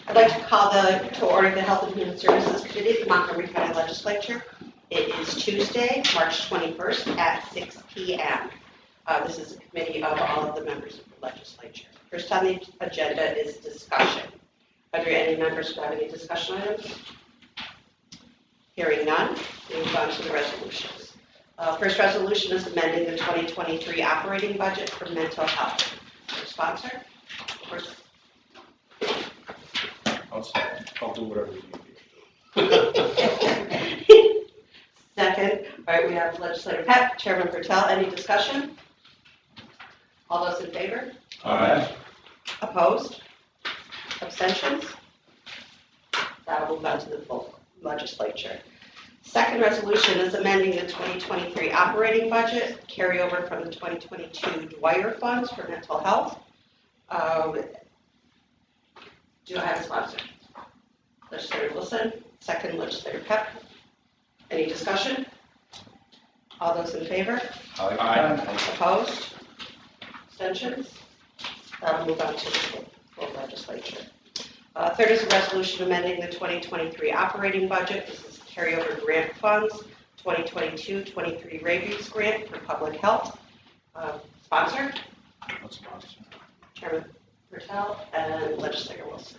I'd like to call to order the Health and Human Services Committee of the Montgomery County Legislature. It is Tuesday, March 21st at 6 p.m. This is a committee of all of the members of the legislature. First on the agenda is discussion. Are there any members who have any discussion items? Hearing none, we move on to the resolutions. First resolution is amending the 2023 operating budget for mental health. Our sponsor? I'll do whatever you need. Second. All right, we have Legislator Pep, Chairman Patel. Any discussion? All those in favor? Aye. Opposed? Abstentions? That will move on to the full legislature. Second resolution is amending the 2023 operating budget, carryover from the 2022 Dwyer funds for mental health. Do I have a sponsor? Legislator Wilson, second Legislator Pep. Any discussion? All those in favor? Aye. Opposed? Abstentions? That'll move on to the full legislature. Third is a resolution amending the 2023 operating budget. This is carryover grant funds, 2022-23 rabies grant for public health. Sponsor? I'll sponsor. Chairman Patel and Legislator Wilson.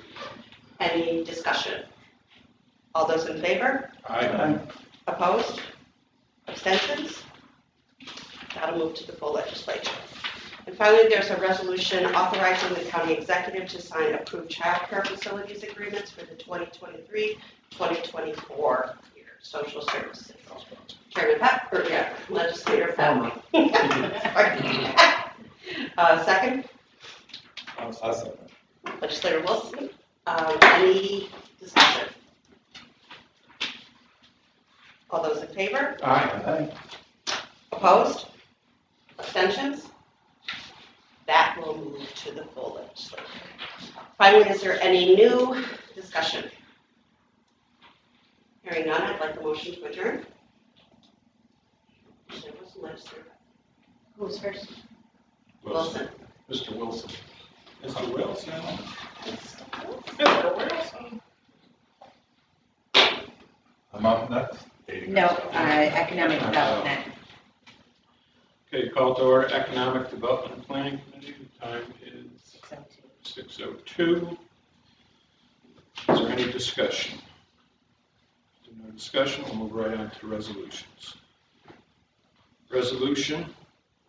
Any discussion? All those in favor? Aye. Opposed? Abstentions? That'll move to the full legislature. And finally, there's a resolution authorizing the county executive to sign approved child care facilities agreements for the 2023-2024 year. Social services. Chairman Pep, or yeah, Legislator Pep. Second? I'll second. Legislator Wilson. Any discussion? All those in favor? Aye. Opposed? Abstentions? That will move to the full legislature. Finally, is there any new discussion? Hearing none, I'd like a motion to adjourn. Who's first? Wilson. Mr. Wilson. Mr. Wilson. I'm up next. No, economic development. Okay, call to order Economic Development and Planning Committee. The time is 6:02. Is there any discussion? If there's no discussion, we'll move right on to resolutions. Resolution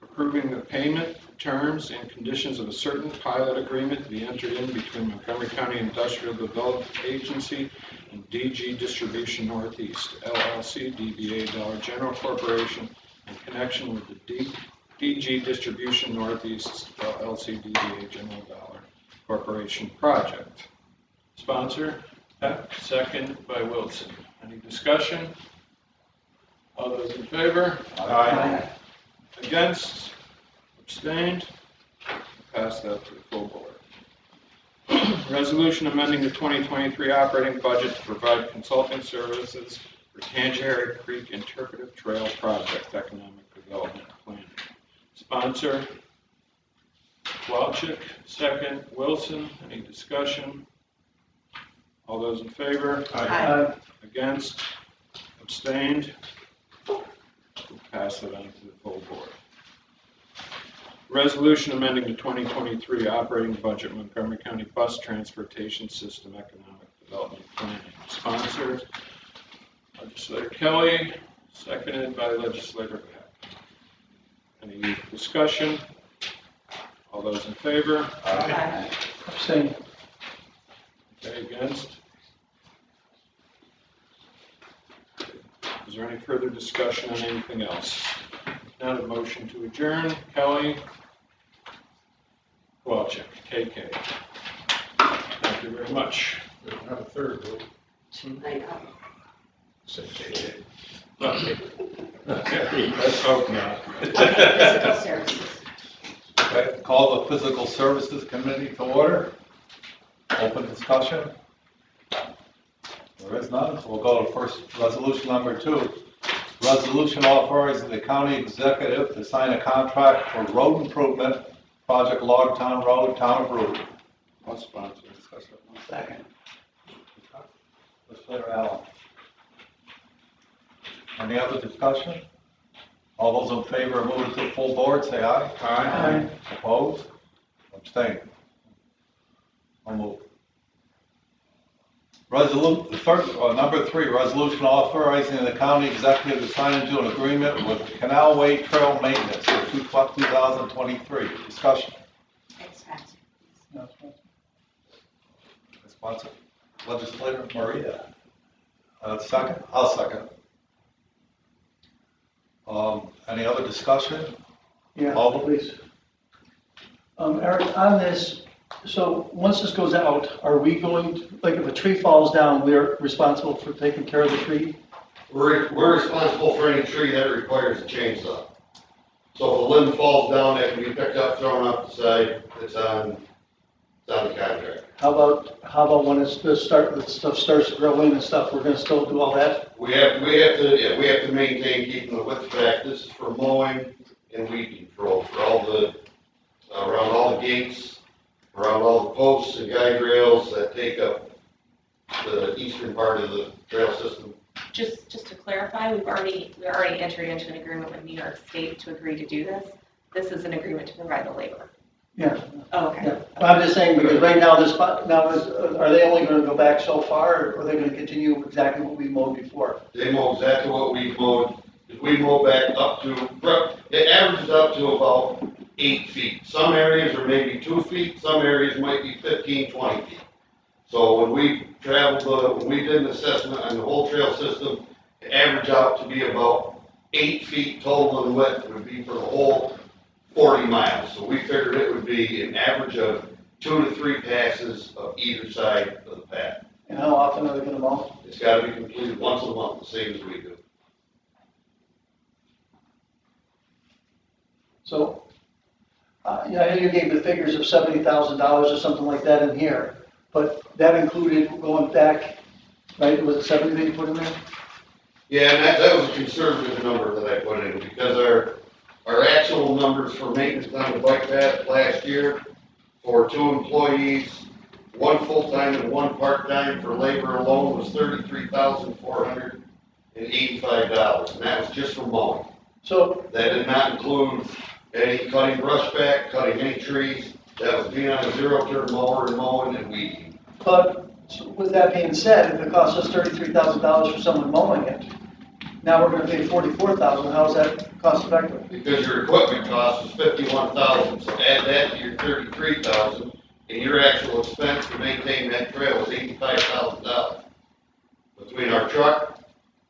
approving the payment terms and conditions of a certain pilot agreement to be entered in between Montgomery County Industrial Development Agency and DG Distribution Northeast, LLC, DBA Dollar General Corporation, in connection with the DG Distribution Northeast, LLC, DBA General Dollar Corporation project. Sponsor, Pep, second by Wilson. Any discussion? All those in favor? Aye. Against? Abstained? Pass that to the full board. Resolution amending the 2023 operating budget to provide consulting services for Tangier Creek Interpretive Trail Project Economic Development Planning. Sponsor, Walchik, second, Wilson. Any discussion? All those in favor? Aye. Against? Abstained? Pass it on to the full board. Resolution amending the 2023 operating budget, Montgomery County Bus Transportation System Economic Development Planning. Sponsor, Legislator Kelly, seconded by Legislator Peck. Any discussion? All those in favor? Aye. Abstain. Okay, against? Is there any further discussion on anything else? Not a motion to adjourn. Kelly? Walchik, KK. Thank you very much. We don't have a third vote. I know. Say KK. Let's hope not. Physical services. Okay, call the Physical Services Committee to order. Open discussion. There is none, so we'll go to first resolution number 2. Resolution authorizing the county executive to sign a contract for road improvement project Logtown Road, Town of Root. I'll sponsor. Second. Legislator Allen. Any other discussion? All those in favor of moving to the full board, say aye. Aye. Opposed? Abstain. I'll move. Number 3, resolution authorizing the county executive to sign into an agreement with Canalway Trail Maintenance for 2023. Discussion. Expensive. Sponsor. Legislator Maria. Second? I'll second. Any other discussion? Yeah, Alden? please. Eric, on this, so once this goes out, are we going to, like if a tree falls down, we're responsible for taking care of the tree? We're responsible for any tree that requires a chainsaw. So if a limb falls down, that can be picked up, thrown off the side, it's on the contract. How about when the stuff starts to grow in and stuff, we're gonna still do all that? We have to maintain keeping the width back. This is for mowing and weed control for around all the gates, around all the posts and guide rails that take up the eastern part of the trail system. Just to clarify, we already entered into an agreement with New York State to agree to do this. This is an agreement to provide the labor. Yeah, Oh, okay. yeah. I'm just saying, because right now, are they only gonna go back so far, or are they gonna continue exactly what we mowed before? They mow exactly what we mowed. If we mow back up to, it averages up to about 8 feet. Some areas are maybe 2 feet, some areas might be 15, 20 feet. So when we when we did an assessment on the whole trail system, it averaged out to be about 8 feet total in width would be for the whole 40 miles. So we figured it would be an average of 2 to 3 passes of either side of the path. And how often are they gonna mow? It's gotta be completed once a month, the same as we do. So, yeah, I know you gave the figures of $70,000 or something like that in here, but that included going back, right, was it 70 that you put in there? Yeah, and that was a conservative number that I put in, because our actual numbers for maintenance on the bike path last year for 2 employees, 1 full-time and 1 part-time for labor alone was $33,485, and that was just for mowing. So, That did not include any cutting brush back, cutting any trees. That was being on a zero-turn mower and mowing and weeding. but with that being said, if it costs us $33,000 for someone mowing it, now we're gonna pay $44,000, how is that cost effective? Because your equipment cost was $51,000, so add that to your $33,000, and your actual expense to maintain that trail was $85,000. Between our truck,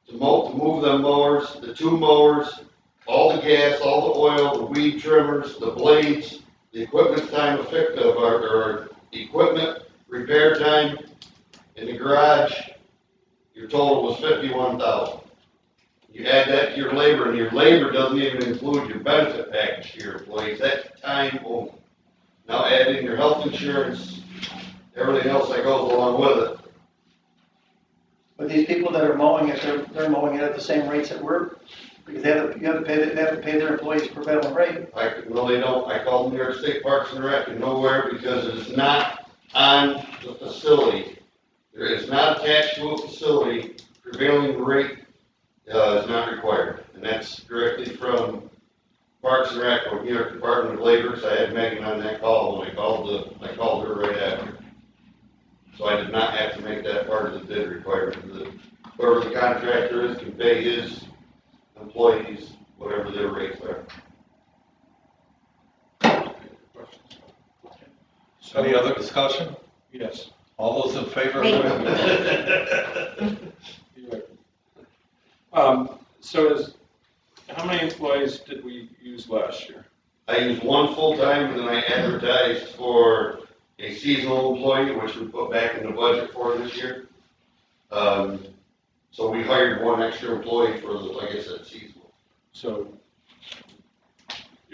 to move them mowers, the 2 mowers, all the gas, all the oil, the weed trimmers, the blades, the equipment time of our equipment repair time in the garage, your total was $51,000. You add that to your labor, and your labor doesn't even include your benefit package to your employees, that's time only. Now add in your health insurance, everything else that goes along with it. But these people that are mowing it, they're mowing it at the same rates that we're, because they have to pay their employees prevailing rate. No, they don't. I called New York State Parks and Rec, and nowhere, because it is not on the facility. There is not attached to a facility, prevailing rate is not required. And that's directly from Parks and Rec or New York Department of Labor. So I had Megan on that call when I called her right after. So I did not have to make that part of the bid requirement. Whoever the contractor is can pay his employees whatever their rates are. Any other discussion? Yes. All those in favor? Wait. So how many employees did we use last year? I used 1 full-time, and then I advertised for a seasonal employee, which we put back in the budget for this year. So we hired 1 extra employee for, like I said, seasonal. So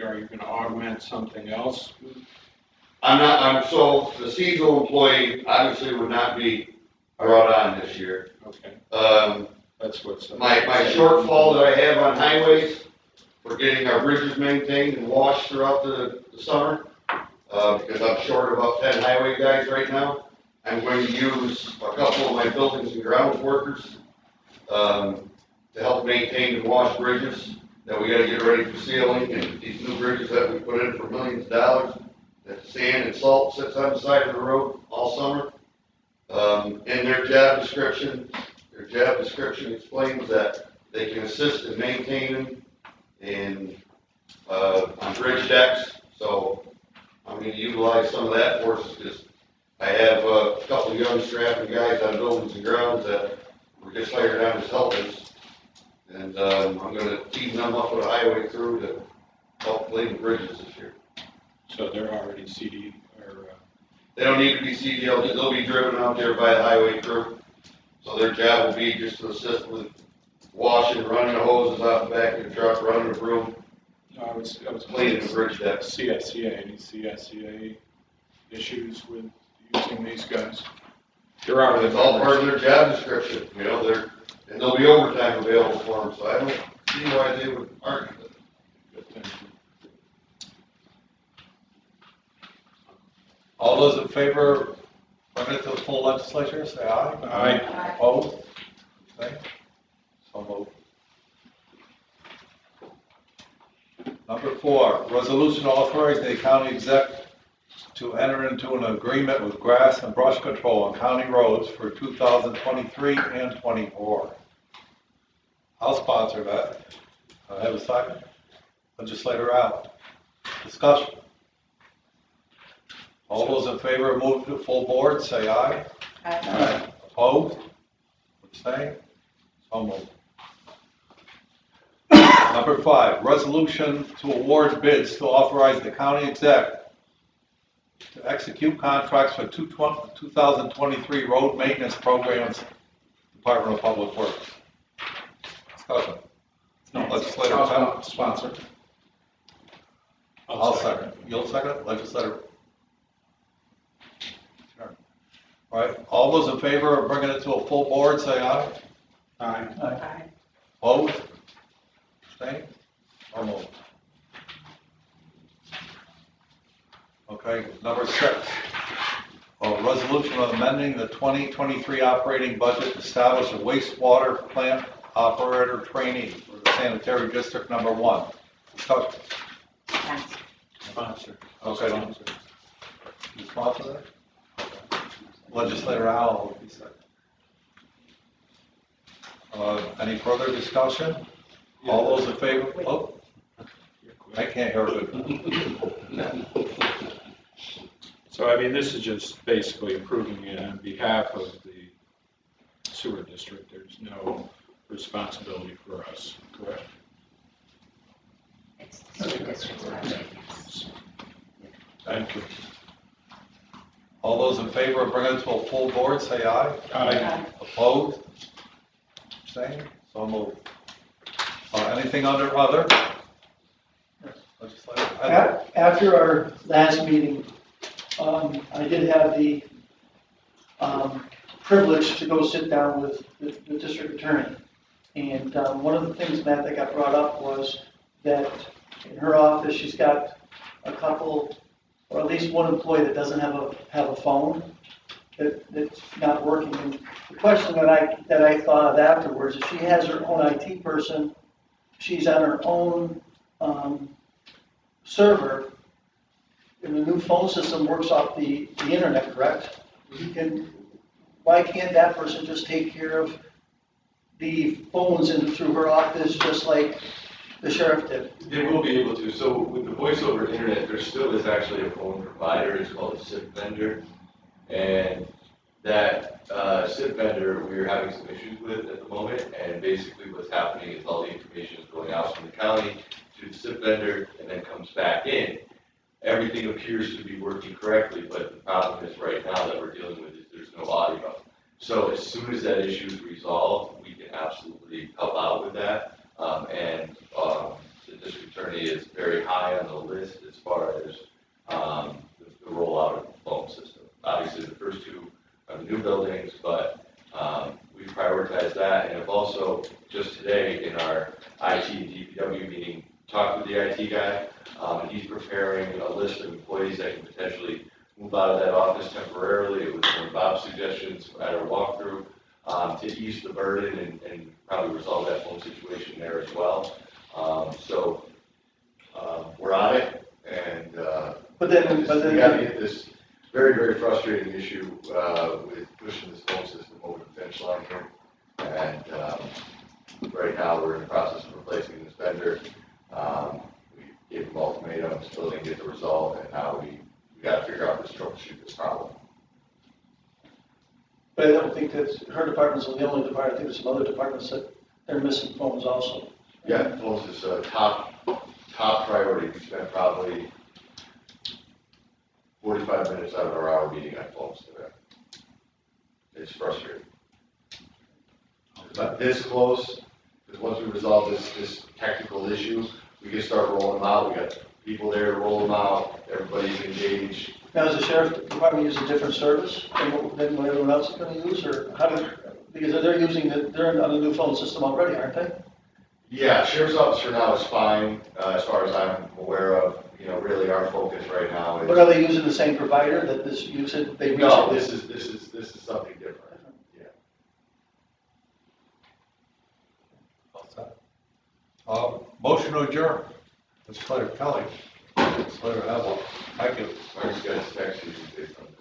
are you going to augment something else? So the seasonal employee obviously would not be brought on this year. Okay. That's what's. My shortfall that I have on highways for getting our bridges maintained and washed throughout the summer, because I'm short about 10 highway guys right now. I'm going to use a couple of my buildings and grounds workers, to help maintain and wash bridges that we gotta get ready for sealing, and these new bridges that we put in for millions of dollars, that the sand and salt sits on the side of the road all summer. In their job description explains that they can assist in maintaining and, on bridge decks, so I'm gonna utilize some of that for us, because I have a couple of young strapping guys on buildings and grounds that were just hired on as helpers. And, I'm gonna team them up with a highway crew to help lay the bridges this year. So they're already CD or, They don't need to be CDL, they'll be driven out there by the highway crew. So their job will be just to assist with washing, running the hoses off the back of the truck, running the broom, I was cleaning the bridge decks. CSCA, any CSCA issues with using these guys? They're already. It's all part of their job description, you know, and there'll be overtime available for them, so I don't see why they would argue with it. All those in favor of bringing it to the full legislature, say aye. Aye. Opposed? Abstained? So moved. Number 4, resolution authorizing the county exec to enter into an agreement with grass and brush control on county roads for 2023 and 24. I'll sponsor that. I have a second. Legislator Allen. Discussion. All those in favor of moving to full board, say aye. Aye. Opposed? Abstained? So moved. Number 5, resolution to award bids to authorize the county exec to execute contracts for 2023 road maintenance programs, Department of Public Works. Discussion. Legislator Allen. Sponsor. I'll second. You'll second? Legislator. Sure. All right, all those in favor of bringing it to a full board, say aye. Aye. Aye. Opposed? Abstained? So moved. Okay, number 6. A resolution amending the 2023 operating budget to establish a wastewater plant operator trainee for the sanitary district number 1. Discussion. Sponsor. Okay. Sponsor. You sponsor that? Okay. Legislator Allen will be second. Any further discussion? All those in favor? Oh, I can't hear good. So, I mean, this is just basically approving it on behalf of the sewer district. There's no responsibility for us, correct? It's the sewer district's budget. Thank you. All those in favor of bringing it to a full board, say aye. Aye. Opposed? Abstained? So moved. Anything under other? Legislator? After our last meeting, I did have the privilege to go sit down with the district attorney. And one of the things, Matt, that got brought up was that in her office, she's got a couple, or at least one employee that doesn't have a phone that's not working. And the question that I thought of afterwards is she has her own IT person, she's on her own server, and the new phone system works off the internet, correct? Why can't that person just take care of the phones in through her office, just like the sheriff did? They will be able to. So with the voice over internet, there still is actually a phone provider. It's called a SIP vendor. And that SIP vendor we're having some issues with at the moment. And basically what's happening is all the information is going out from the county to the SIP vendor and then comes back in. Everything appears to be working correctly, but the problem is right now that we're dealing with is there's no audio. So as soon as that issue is resolved, we can absolutely help out with that. The district attorney is very high on the list as far as the rollout of the phone system. Obviously, the first two are the new buildings, but we prioritize that. And have also, just today in our IT and DPW meeting, talked with the IT guy, and he's preparing a list of employees that can potentially move out of that office temporarily. It was one of Bob's suggestions at our walkthrough, to ease the burden and probably resolve that phone situation there as well. We're on it, and, But then, we gotta get this very, very frustrating issue, with pushing this phone system over the finish line here. And, right now, we're in the process of replacing this vendor. We gave them ultimatums, still didn't get the result, and now we gotta figure out this troubleshoot this problem. but I don't think that her department's the only department. I think there's some other departments that they're missing phones also. Yeah, phones is a top priority. We spent probably 45 minutes out of our hour meeting on phones today. It's frustrating. But this close, because once we resolve this technical issue, we can start rolling them out. We got people there to roll them out. Everybody's engaged. Now, does the sheriff's department use a different service than what everyone else is going to use, or how do, because they're on a new phone system already, aren't they? Yeah, sheriff's office for now is fine, as far as I'm aware of. You know, really our focus right now is. But are they using the same provider that this, you said they No, recently? this is something different. Yeah. Motion to adjourn. Legislator Kelly. Legislator Hable. Thank you. Thanks, guys. Thanks, you did something.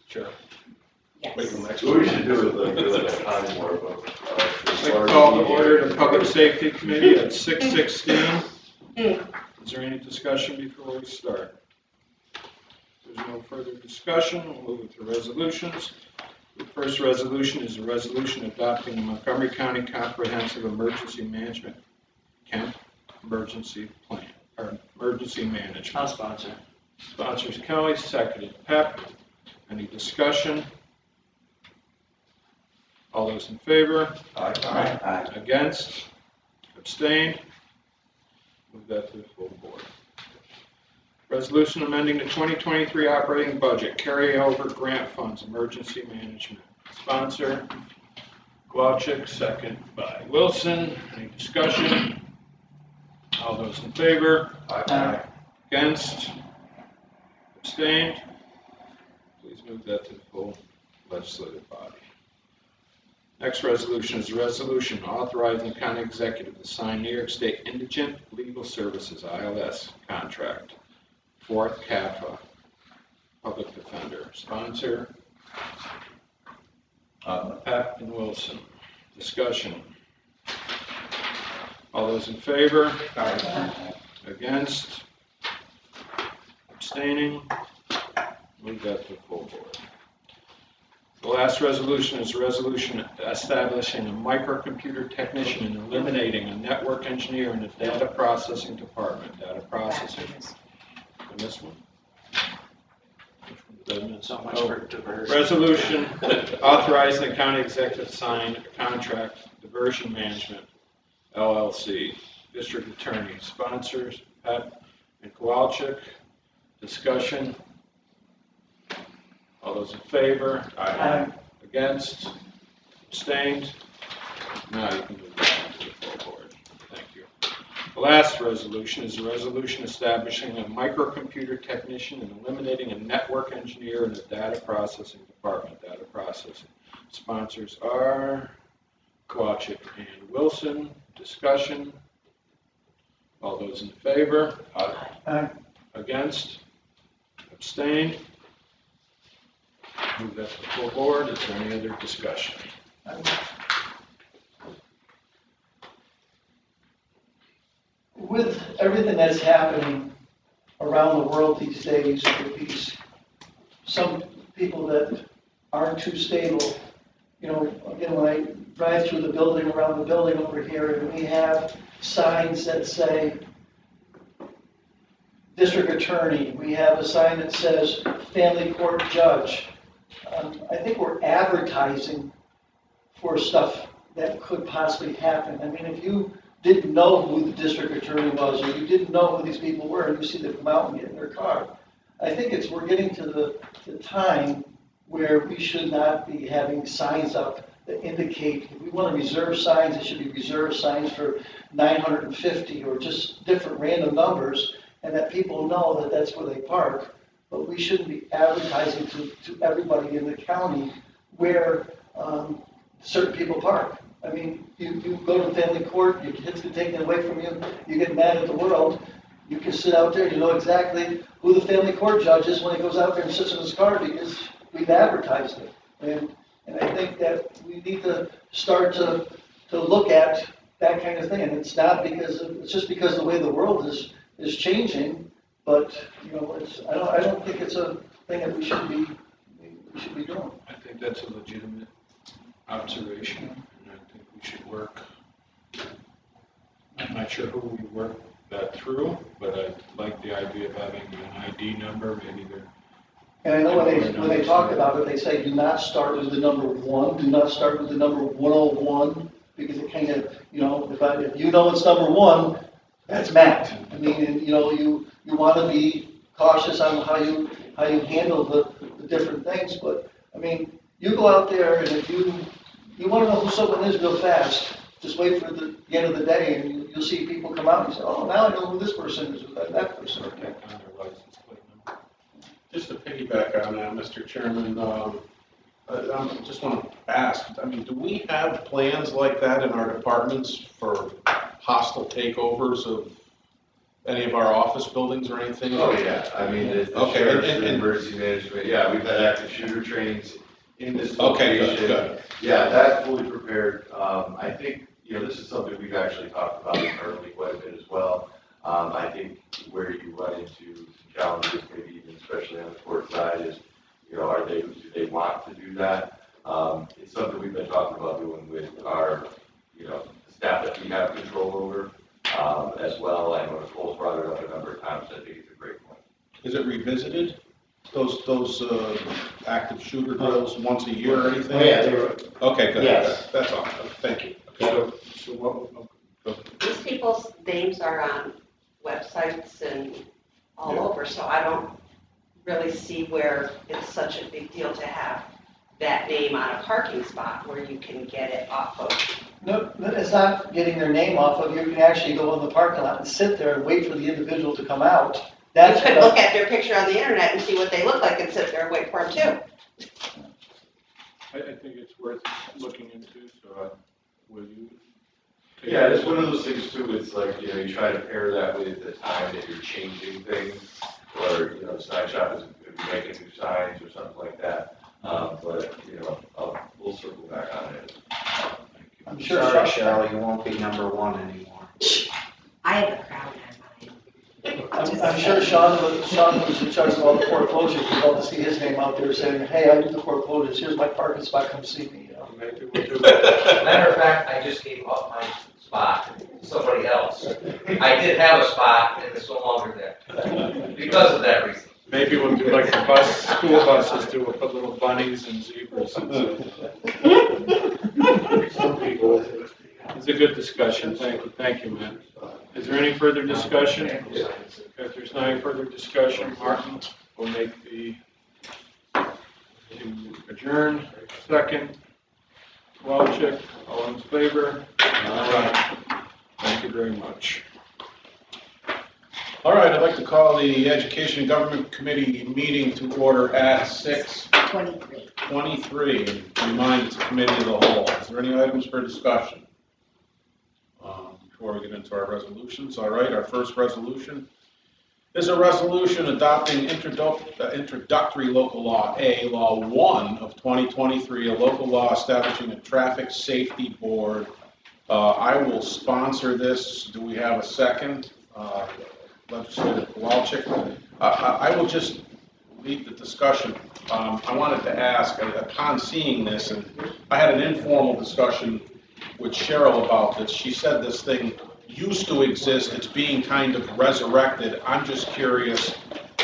Sure. Yes. What we should do is like do a time warp of. I'd like to call to order the Public Safety Committee at 6:16. Is there any discussion before we start? If there's no further discussion, we'll move into resolutions. The first resolution is a resolution adopting the Montgomery County Comprehensive Emergency Management Camp Emergency Plan, or Emergency Management. I'll sponsor. Sponsors Kelly, seconded Pep. Any discussion? All those in favor? Aye. Against? Abstained? Move that to the full board. Resolution amending the 2023 operating budget, carryover grant funds, emergency management. Sponsor, Kowalczyk, second by Wilson. Any discussion? All those in favor? Aye. Against? Abstained? Please move that to the full legislative body. Next resolution is a resolution authorizing the county executive to sign New York State Indigent Legal Services, ILS, contract. Fourth CAFA, Public Defender. Sponsor, Pep and Wilson. Discussion. All those in favor? Against? Abstaining? Move that to full board. The last resolution is a resolution establishing a microcomputer technician and eliminating a network engineer in the data processing department. Data processing. And this one? So much for diversion. Resolution authorizing the county executive to sign a contract, Diversion Management, LLC, District Attorney, sponsors, Pep and Kowalczyk. Discussion. All those in favor? Aye. Against? Abstained? Now you can move that to the full board. Thank you. The last resolution is a resolution establishing a microcomputer technician and eliminating a network engineer in the data processing department. Data processing. Sponsors are Kowalczyk and Wilson. Discussion. All those in favor? Aye. Against? Abstained? Move that to the full board. Is there any other discussion? With everything that's happening around the world these days, with these, some people that aren't too stable, you know, again, when I drive through the building, around the building over here, and we have signs that say District Attorney, we have a sign that says Family Court Judge. I think we're advertising for stuff that could possibly happen. I mean, if you didn't know who the district attorney was, or you didn't know who these people were, and you see them come out and get in their car, I think we're getting to the time where we should not be having signs up that indicate, if we want to reserve signs, it should be reserved signs for 950 or just different random numbers. and that people know that that's where they park, but we shouldn't be advertising to everybody in the county where certain people park. I mean, you go to family court, your kids get taken away from you, you get mad at the world, you can sit out there, you know exactly who the family court judge is when he goes out there and sits in his car because we've advertised it. And I think that we need to start to look at that kind of thing. And it's not because it's just because the way the world is changing, but, you know, I don't think it's a thing that we should be doing. I think that's a legitimate observation, and I think we should work. I'm not sure who we work that through, but I like the idea of having an ID number, maybe they're. And I know when they talk about it, they say, do not start with the number 1, do not start with the number 101, because it kind of, you know, if you know it's number 1, that's Matt. I mean, and, you know, you want to be cautious on how you handle the different things, but, I mean, you go out there and if you want to know who someone is real fast, just wait for the end of the day and you'll see people come out and say, oh, now I know who this person is, or that person. Okay, on their license plate number. Just to piggyback on that, Mr. Chairman, I just want to ask, I mean, do we have plans like that in our departments for hostile takeovers of any of our office buildings or anything? Oh, yeah, I mean, the Okay, sheriff's and- emergency management, yeah, we've had active shooter trainings in this Okay, location. good. Yeah, that's fully prepared. I think, you know, this is something we've actually talked about internally quite a bit as well. I think where you run into some challenges, maybe even especially on the court side, is, you know, do they want to do that? It's something we've been talking about doing with our, you know, staff that we have control over, as well. I know Nicole's brought it up a number of times. I think it's a great point. Is it revisited, those active shooter drills once a year or anything? Oh, yeah, they were, Okay, good. Yes. That's all. Thank you. So what, These people's names are on websites and all Yeah. over, so I don't really see where it's such a big deal to have that name on a parking spot where you can get it off of. No, it's not getting their name off of, you can actually go in the parking lot and sit there and wait for the individual to come out. You That's could what look at their picture on the internet and see what they look like and sit there and wait for them too. I think it's worth looking into, so will you? Yeah, it's one of those things too, it's like, you know, you try to pair that with the time that you're changing things, or, you know, sign shop is going to be making new signs or something like that. But, you know, we'll circle back on it. I'm sure. Sorry, Cheryl, you won't be number 1 anymore. I have a crown on mine. I'm sure Sean was in charge of all the foreclosures, you'd love to see his name out there saying, hey, I do the foreclosures, here's my parking spot, come see me, you know. Maybe we'll do that. Matter of fact, I just gave up my spot to somebody else. I did have a spot and it's no longer there because of that reason. Maybe we'll do like the school buses do, we'll put little bunnies and zebras and stuff. Some people. It's a good discussion, thank you, man. Is there any further discussion? If there's no further discussion, Martin will make the, to adjourn, second. Walczyk, all in favor? Aye. Thank you very much. All right, I'd like to call the Education and Government Committee meeting to order at 23. 6:23. And remind it's a committee of the whole. Is there any items for discussion? Before we get into our resolutions, all right, our first resolution is a resolution adopting introductory local law A, Law 1 of 2023, a local law establishing a traffic safety board. I will sponsor this. Do we have a second? Legislator Kowalczyk. I will just lead the discussion. I wanted to ask, upon seeing this, and I had an informal discussion with Cheryl about this. She said this thing used to exist, it's being kind of resurrected. I'm just curious,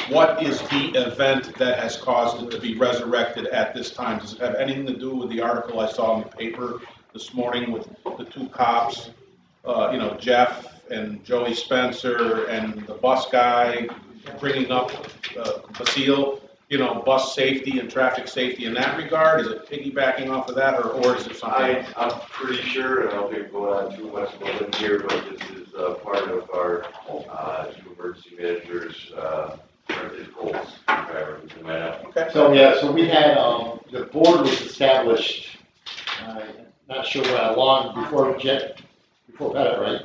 what is the event that has caused it to be resurrected at this time? Does it have anything to do with the article I saw in the paper this morning with the 2 cops, Jeff and Joey Spencer and the bus guy bringing up Basile, bus safety and traffic safety in that regard? Is it piggybacking off of that, or is it something? I'm pretty sure, and I don't think we'll go on too much more than here, but this is part of our new emergency manager So, yeah, so we had, the board was established, not sure how long, before Pettit, right?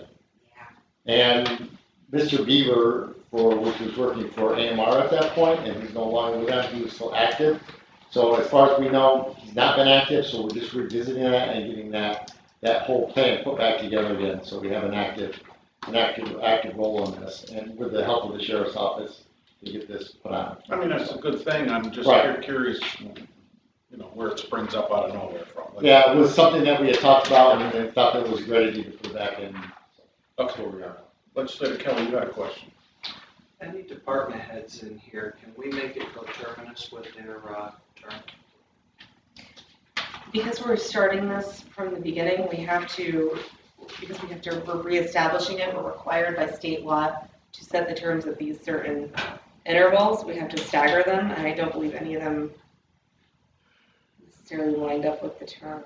And Mr. Beaver, which was working for AMR at that point, and he's no longer with them, he was still active. So as far as we know, he's not been active, so we're just revisiting that and getting that whole plan put back together again, so we have an active role in this, and with the help of the sheriff's office to get this put on. I mean, that's a good thing, I'm just Right. curious, where it springs up out of nowhere from. Yeah, it was something that we had talked about, and then thought that it was a great idea to put back in. That's where we are. Legislator Kelly, you got a question? Any department heads in here, can we make it coterminous with their term? Because we're starting this from the beginning, we're reestablishing it, we're required by state law to set the terms at these certain intervals. We have to stagger them, and I don't believe any of them necessarily lined up with the term.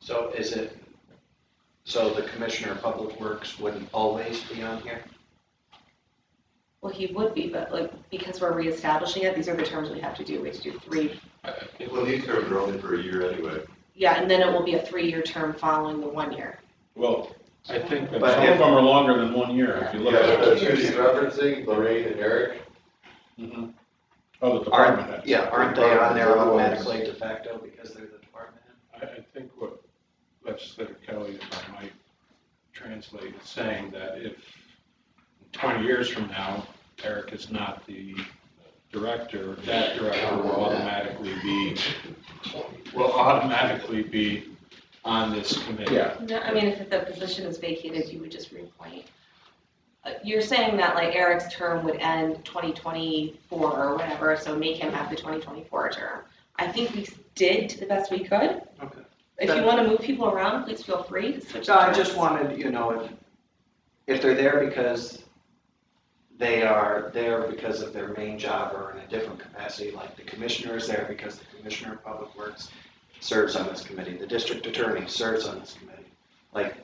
So so the Commissioner of Public Works wouldn't always be on here? Well, he would be, but because we're reestablishing it, these are the terms we have to do. We have to do 3. Well, these terms are only for a year anyway. Yeah, and then it will be a 3-year term following the 1 year. Well, I think that some of them are longer than 1 year, if you look Yeah, at but it. that's who he's referencing, Lorraine and Eric. Mhm. Oh, the department heads. Aren't they on there automatically de facto because they're the department head? I think what Legislator Kelly, if I might translate, is saying that if 20 years from now, Eric is not the director, that director will automatically be on this committee. Yeah. No, I mean, if the position is vacated, you would just reappoint. You're saying that Eric's term would end 2024 or whatever, so make him have the 2024 term. I think we did to the best we could. Okay. If you want to move people around, please feel free to switch. So I terms. just wanted, if they're there because they are there because of their main job or in a different capacity, like the commissioner is there because the Commissioner of Public Works serves on this committee, the district attorney serves on this committee.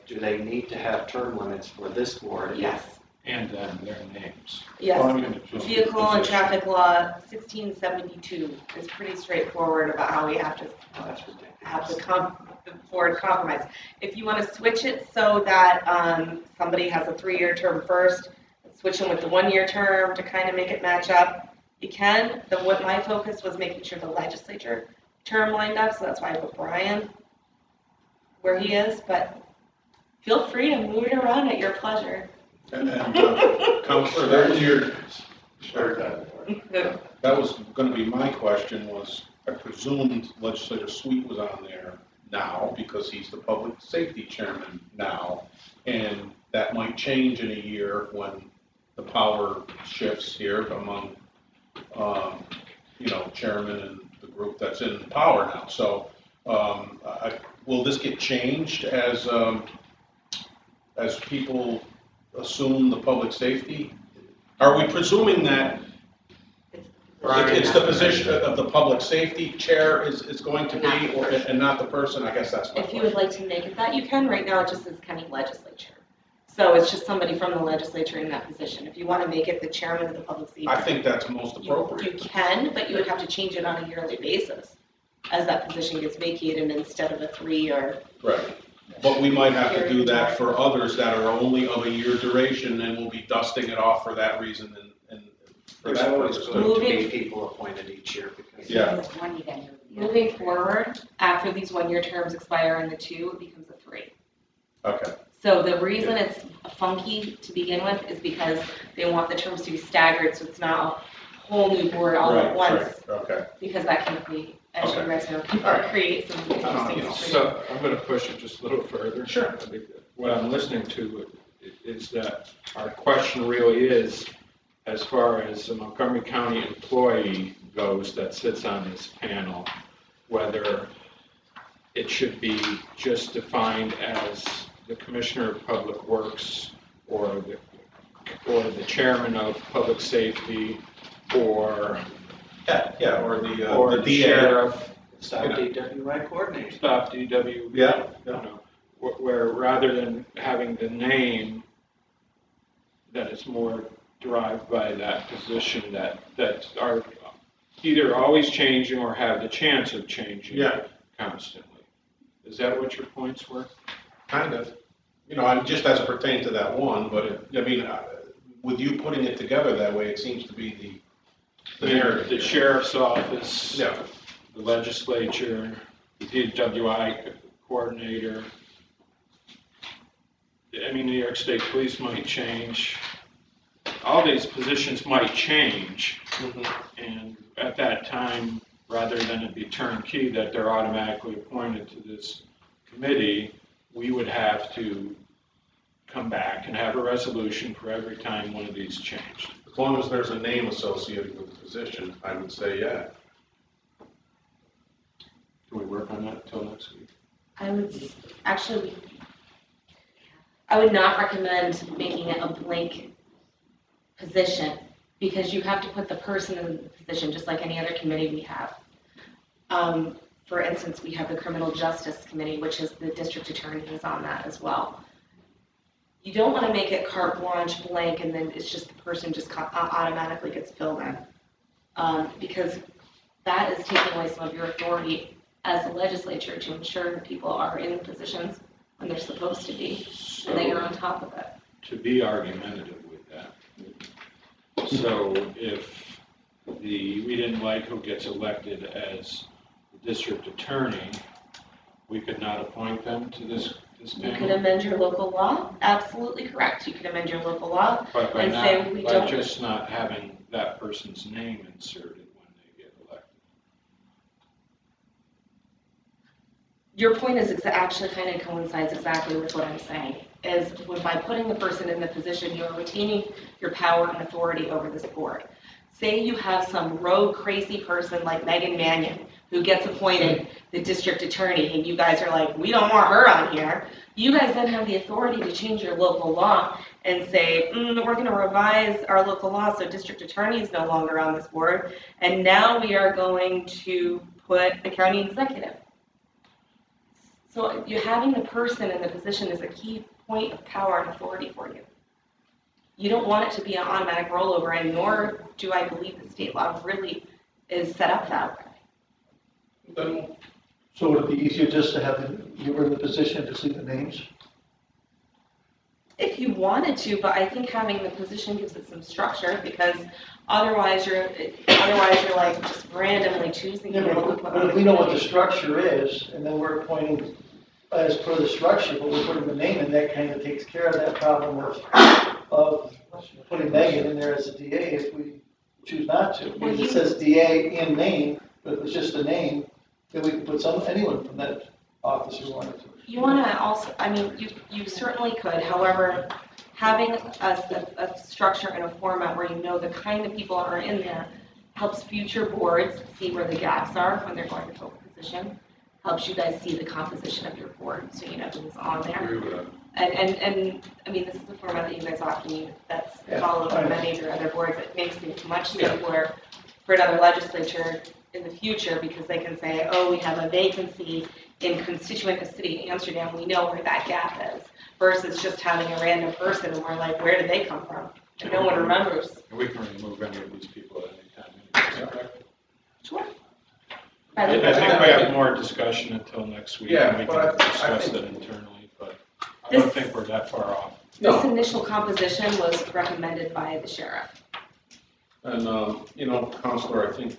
Do they need to have term limits for this board? Yes. And then their names. Yes. And just the Vehicle and position. traffic law 1672 is pretty straightforward about how we have to That's ridiculous. have the board compromise. If you want to switch it so that somebody has a 3-year term first, switch them with the 1-year term to kind of make it match up, you can. What my focus was making sure the legislature term lined up, so that's why I put Brian where he is, but feel free to move it around at your pleasure. And Counselor, that was going to be my question, was I presumed Legislator Sweet was on there now because he's the public safety chairman now, and that might change in a year when the power shifts here among, chairman and the group that's in power now. So will this get changed as people assume the public safety? Are we presuming that it's the position of the public safety chair is going to be, and not the person? I guess that's my question. If you would like to make it that, you can. Right now, it just says county legislature. So it's just somebody from the legislature in that position. If you want to make it the chairman of the public safety. I think that's most appropriate. You can, but you would have to change it on a yearly basis as that position gets vacated instead of a 3 or. Right. But we might have to do that for others that are only of a year duration, and we'll be dusting it off for that reason and for There's that always purpose. going to be people appointed each year because. Yeah. Moving forward, after these 1-year terms expire and the 2, it becomes a 3. Okay. So the reason it's funky to begin with is because they want the terms to be staggered, so it's not a whole new board all at once. Right. Okay. Because that can be, as you guys know, create some interesting. So I'm going to push it just a little further. Sure. What I'm listening to is that our question really is, as far as a Montgomery County employee goes that sits on this panel, whether it should be just defined as the Commissioner of Public Works or the Chairman of Public Safety or the DA. Sheriff. Stop DWI coordinator. Stop DW. Yeah. Where rather than having the name that it's more derived by that position that are either always changing or have the chance of changing Yeah. constantly. Is that what your points were? Kind of. Just as it pertained to that one, but with you putting it together that way, it seems to be the narrative. The sheriff's office, Yeah. the legislature, the DWI coordinator. New York State Police might change. All these positions might change. And at that time, rather than it be turnkey that they're automatically appointed to this committee, we would have to come back and have a resolution for every time one of these changed. As long as there's a name associated with the position, I would say, yeah. Can we work on that until next week? I would not recommend making it a blank position, because you have to put the person in the position, just like any other committee we have. For instance, we have the Criminal Justice Committee, which is the district attorney is on that as well. You don't want to make it carte blanche blank, and then it's just the person just automatically gets filled in. Because that is taking away some of your authority as a legislature to ensure that people are in the positions when they're supposed to be, and that you're on top of it. To be argumentative with that. So if we didn't like who gets elected as the district attorney, we could not appoint them to this You panel? could amend your local law, absolutely correct. You could amend your local law But and say we by don't. just not having that person's name inserted when they get elected. Your point is actually kind of coincides exactly with what I'm saying, is when by putting the person in the position, you are retaining your power and authority over this board. Say you have some rogue, crazy person like Megan Mannion, who gets appointed the district attorney, and you guys are like, we don't want her on here. You guys then have the authority to change your local law and say, we're going to revise our local law so district attorney is no longer on this board, and now we are going to put the county executive. So you're having the person in the position is a key point of power and authority for you. You don't want it to be an automatic rollover, and nor do I believe the state law really is set up that way. Then, So would it be easier just to have you were in the position to see the names? If you wanted to, but I think having the position gives it some structure, because otherwise you're like just randomly choosing Yeah, people to put but on if we know what the committee. structure is, and then we're appointing as per the structure, but we're putting the name in, that kind of takes care of that problem of putting Megan in there as a DA if we choose not to. Because it says DA in name, but if it's just a name, then we can put anyone from that office who wanted to. You want to also, you certainly could, however, having a structure and a format where you know the kind of people are in there helps future boards see where the gaps are when they're going to fill a position, helps you guys see the composition of your board, so you know who's on there. Agree with that. And this is the format that you guys often use, that's followed by many of your other boards. It makes things much simpler for another legislature in the future, because they can say, oh, we have a vacancy in constituent of City of Amsterdam, we know where that gap is, versus just having a random person and we're like, where did they come from? And no one remembers. And we can remove any of these people at any time. Correct? Sure. I think we have more discussion until next week, Yeah, and we but can I discuss think- it internally, but I don't think we're that far off. This initial composition was recommended by the sheriff. And, Counselor, I think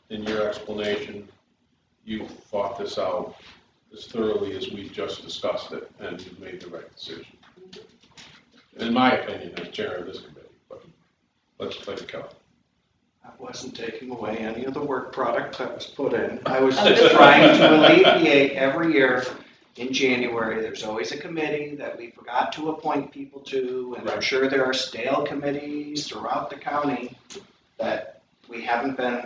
in your explanation, you thought this out as thoroughly as we just discussed it, and you've made the right decision. In my opinion, as chair of this committee, but Legislator Kelly. I wasn't taking away any of the work product that was put in. I was just trying to alleviate every year in January, there's always a committee that we forgot to appoint people to, and I'm sure there are stale committees throughout the county that we haven't been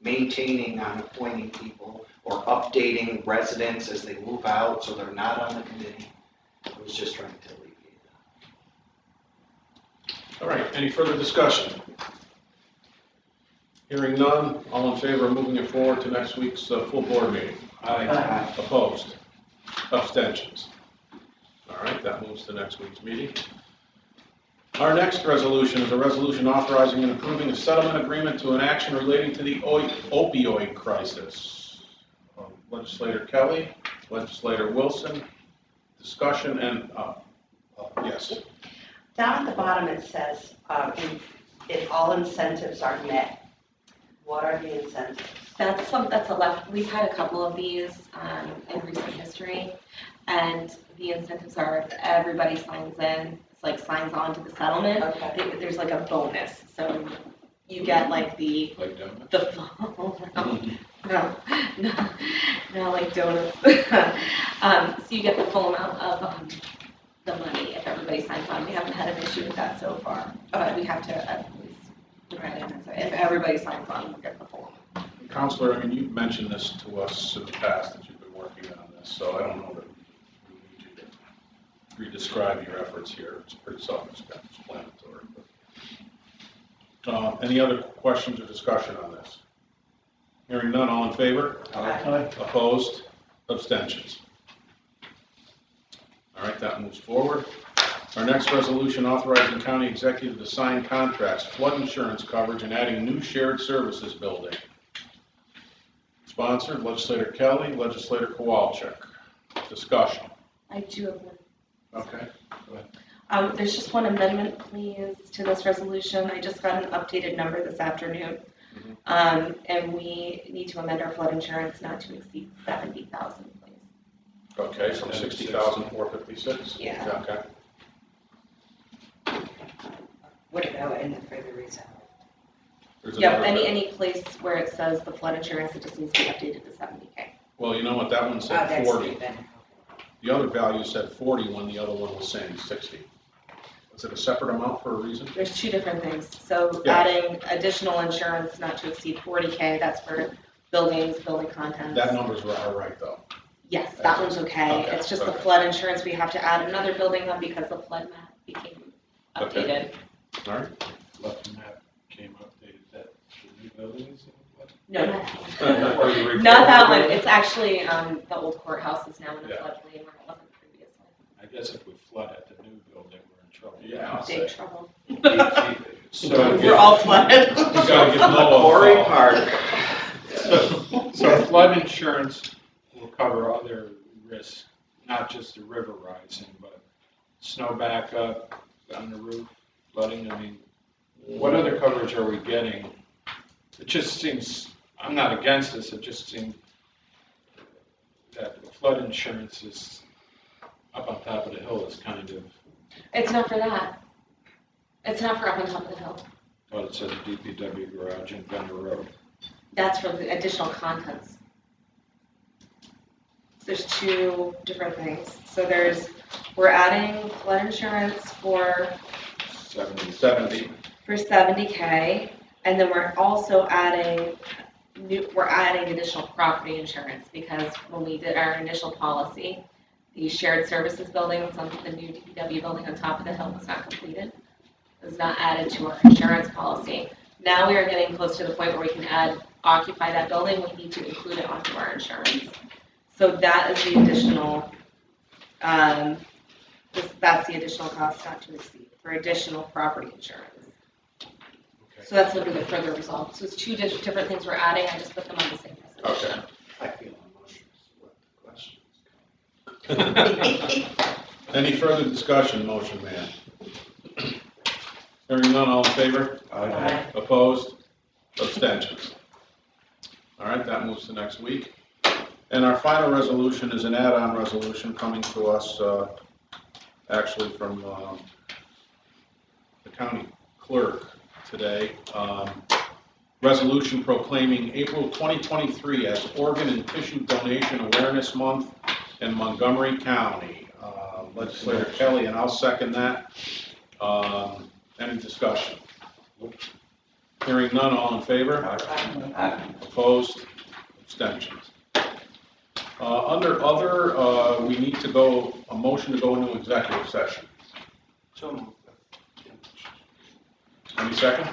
maintaining on appointing people or updating residents as they move out, so they're not on the committee. I was just trying to alleviate that. All right, any further discussion? Hearing none, all in favor of moving it forward to next week's full board meeting? Aye. Opposed? Abstentions? All right, that moves to next week's meeting. Our next resolution is a resolution authorizing and approving a settlement agreement to an action relating to the opioid crisis. Legislator Kelly, Legislator Wilson, discussion and, yes. Down at the bottom, it says, if all incentives are met. What are the incentives? That's a left, we've had a couple of these in recent history, and the incentives are if everybody signs in, it's like signs on to the settlement, Okay. there's like a bonus, so you get like the, Like donuts? the full, no, like donuts. So you get the full amount of the money if everybody signs on. We haven't had an issue with that so far, but we have to at least put that in. So if everybody signs on, we'll get the full amount. Counselor, I mean, you've mentioned this to us in the past that you've been working on this, so I don't know that we need you to re-describe your efforts here. It's pretty self-explanatory. But, any other questions or discussion on this? Hearing none, all in favor? Aye. Opposed? Abstentions? All right, that moves forward. Our next resolution authorizing county executive to sign contracts, flood insurance coverage, and adding new shared services building. Sponsored, Legislator Kelly, Legislator Kowalczyk. Discussion. I do have one. Okay, go ahead. There's just one amendment, please, to this resolution. I just got an updated number this afternoon. And we need to amend our flood insurance not to exceed 70,000, please. Okay, from 60,456? Yeah. Okay. Would it go in the further reason? There's Yep, another- any place where it says the flood insurance, it just needs to be updated to 70K. Well, you know what, that one Oh, said that's 40. Stephen. The other value said 40 when the other one was saying 60. Was it a separate amount for a reason? There's two different things. So Yeah. adding additional insurance not to exceed 40K, that's for buildings, building contents. That numbers are right, though. Yes, that one's okay. Okay, It's just the okay. flood insurance, we have to add another building on because the flood map became Okay. updated. All right. Left and that came updated, that the new buildings? No, not Or the that one. Not that one. building? It's actually, the old courthouse is now in a Yeah. floodplain where it wasn't previously. I guess if we flood at the new building, we're in trouble. Yeah, I'll Big say. trouble. So We're all flooded. You gotta get Noah Quarry involved. Park. So flood insurance will cover other risks, not just the river rising, but snow backup on the roof, flooding, I mean, what other coverage are we getting? It just seems, I'm not against this, it just seems that flood insurance is up on top of the hill is kind of, It's not for that. It's not for up on top of the hill. well, it says DPW garage in Vendor Road. That's for the additional contents. There's two different things. So we're adding flood insurance for 70. 70K, and then we're also adding additional property insurance because when we did our initial policy, the shared services building was on the new DPW building on top of the hill was not completed. It was not added to our insurance policy. Now we are getting close to the point where we can occupy that building. We need to include it onto our insurance. So that is the additional, that's the additional cost not to exceed for additional property insurance. So that's looking at further resolve. So it's two different things we're adding. I just put them on the same resolution. Okay. I feel emotions. What the questions? Any further discussion, motion man? Hearing none, all in favor? Aye. Opposed? Abstentions? All right, that moves to next week. And our final resolution is an add-on resolution coming to us, actually from the county clerk today. Resolution proclaiming April 2023 as Organ and Tissue Donation Awareness Month in Montgomery County. Legislator Kelly, and I'll second that. Any discussion? Hearing none, all in favor? Opposed? Abstentions? Under other, we need to go, a motion to go into executive session. Any second?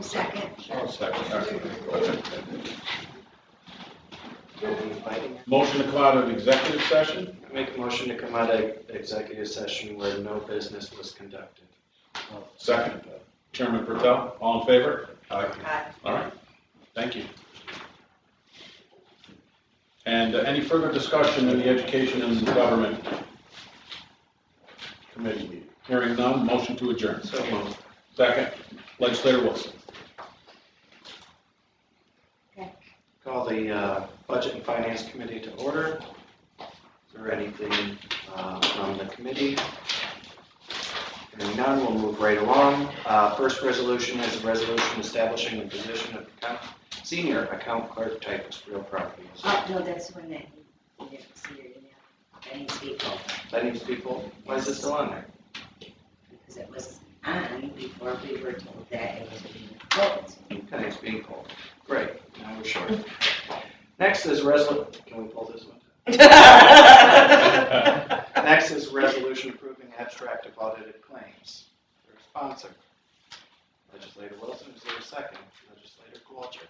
Second. I'll second. Okay. You'll be fighting. Motion to come out of executive session? I make a motion to come out of executive session where no business was conducted. Second. Chairman Pertel, all in favor? Aye. All right, thank you. And any further discussion in the Education and Government Committee meeting? Hearing none, motion to adjourn. So moved. Second, Legislator Wilson. Call the Budget and Finance Committee to order. Is there anything from the committee? Hearing none, we'll move right along. First resolution is a resolution establishing the position of senior account clerk typist, real property. No, that's one that you didn't see it in there. That needs to be pulled, That needs to be pulled. Why is it still on there? because it was on before we were told that it was being pulled. Okay, it's being pulled. Great, now we're short. Next is can we pull this one? Next is resolution approving abstract of audited claims. For a sponsor, Legislator Wilson, is there a second? Legislator Kowalczyk.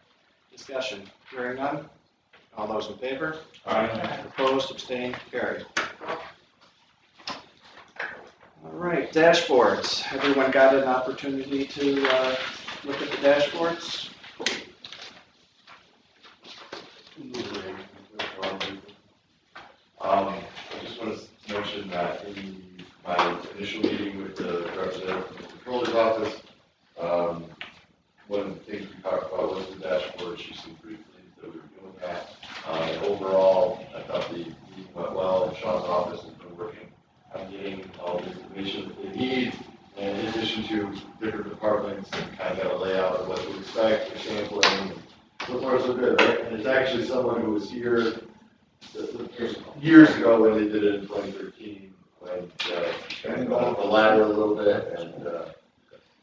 Discussion, hearing none? All those in favor? Aye. Opposed, abstained, carried. All right, dashboards. Everyone got an opportunity to look at the dashboards? I just want to mention that in my initial meeting with the representative from the controller's office, one of the things we talked about was the dashboard. She seemed pretty pleased that we were doing that. And overall, I thought the meeting went well, and Sean's office has been working on getting all the information that they need, and in addition to different departments, and kind of got a layout of what to expect for sampling. So far, so good, right? And it's actually someone who was here years ago when they did it in 2013, when kind of got up the ladder a little bit, and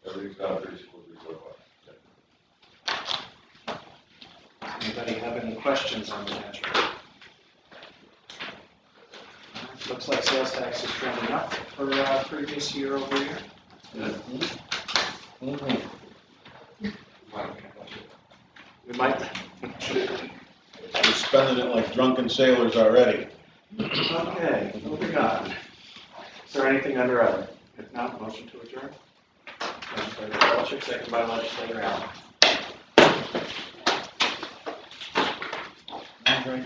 everything's gone pretty smoothly so far. Anybody have any questions on the dashboard? Looks like sales tax is trending up for previous year over year. We might. We're spending it like drunken sailors already. Okay, moving on. Is there anything under other? If not, motion to adjourn. Legislator Kowalczyk, second by Legislator Allen. All right.